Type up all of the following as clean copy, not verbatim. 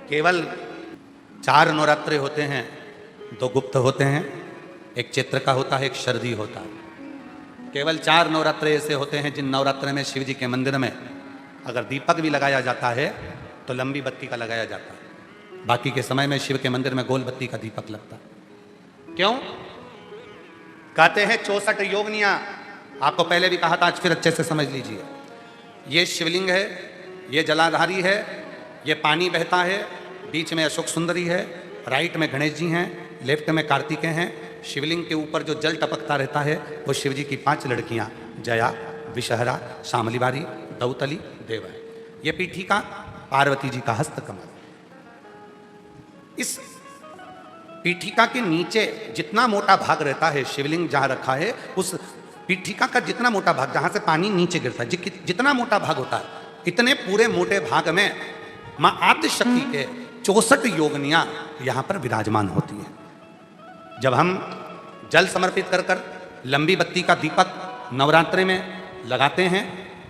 केवल 4 नवरात्रे होते हैं, 2 गुप्त होते हैं, एक चैत्र का होता है, एक शरदी होता है। केवल 4 नवरात्रे ऐसे होते हैं जिन नवरात्रे में शिव जी के मंदिर में अगर दीपक भी लगाया जाता है तो लंबी बत्ती का लगाया जाता है। बाकी के समय में शिव के मंदिर में गोल बत्ती का दीपक लगता है। क्यों? कहते हैं 64 योगनियां। आपको पहले भी कहा था, आज फिर अच्छे से समझ लीजिए। ये शिवलिंग है, ये जलाधारी है, ये पानी बहता है, बीच में अशोक सुंदरी है, राइट में गणेश जी हैं, लेफ्ट में कार्तिकेय हैं। शिवलिंग के ऊपर जो जल टपकता रहता है वो शिव जी की 5 लड़कियां जया, विषहरा, शामलीबारी, दौतली, देव है। ये पीठिका पार्वती जी का हस्तकमल। इस पीठिका के नीचे जितना मोटा भाग रहता है, शिवलिंग जहां रखा है उस पीठिका का जितना मोटा भाग, जहां से पानी नीचे गिरता है, जितना मोटा भाग होता है, इतने पूरे मोटे भाग में मां आद्य शक्ति के 64 योगनियां यहां पर विराजमान होती हैं। जब हम जल समर्पित कर कर लंबी बत्ती का दीपक नवरात्रि में लगाते हैं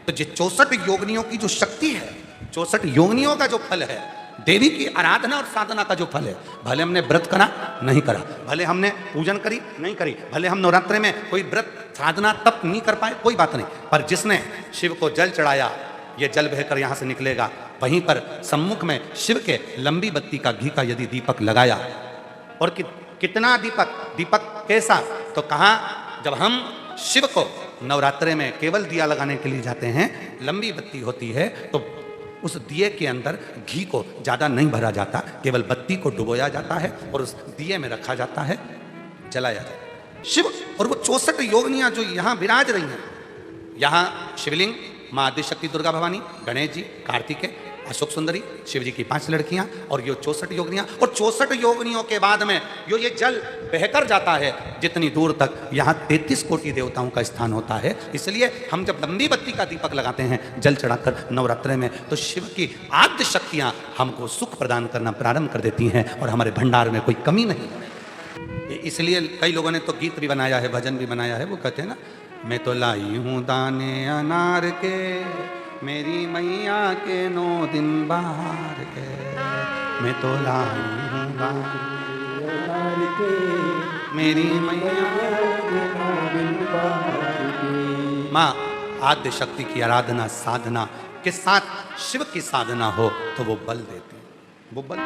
तो ये 64 योगनियों की जो शक्ति है, 64 योगनियों का जो फल है, देवी की आराधना और साधना का जो फल है, भले हमने व्रत करा नहीं करा, भले हमने पूजन करी नहीं करी, भले हम नवरात्रि में कोई व्रत साधना तप नहीं कर पाए, कोई बात नहीं, पर जिसने शिव को जल चढ़ाया, ये जल बहकर यहाँ से निकलेगा। वहीं पर सम्मुख में शिव के लंबी बत्ती का घी का यदि दीपक लगाया, और कितना दीपक कैसा, तो कहा जब हम शिव को नवरात्रे में केवल दिया लगाने के लिए जाते हैं, लंबी बत्ती होती है तो उस दिए के अंदर घी को ज़्यादा नहीं भरा जाता, केवल बत्ती को डुबोया जाता है और उस दिए में रखा जाता है, जलाया जाता है। शिव और वो 64 योगनियां जो यहाँ विराज रही हैं, यहाँ शिवलिंग, माँ आदिशक्ति दुर्गा भवानी, गणेश जी, कार्तिकेय, अशोक सुंदरी, शिव जी की 5 लड़कियां और ये 64 योगनियां। और 64 योगनियों के बाद में जो ये जल बहकर जाता है जितनी दूर तक, यहाँ 33 कोटि देवताओं का स्थान होता है। इसलिए हम जब लंबी बत्ती का दीपक लगाते हैं जल चढ़ाकर नवरात्रे में, तो शिव की आद्य शक्तियाँ हमको सुख प्रदान करना प्रारंभ कर देती हैं और हमारे भंडार में कोई कमी नहीं। इसलिए कई लोगों ने तो गीत भी बनाया है, भजन भी बनाया है। वो कहते हैं ना, मैं तो लाई हूँ दाने अनार के, मेरी मैया के 9 दिन बाहर के, मैं तो लाई हूँ दाने अनार के, मेरी मैया के 9 दिन बाहर के। माँ आद्य शक्ति की आराधना साधना के साथ शिव की साधना हो तो वो बल देती है, वो बल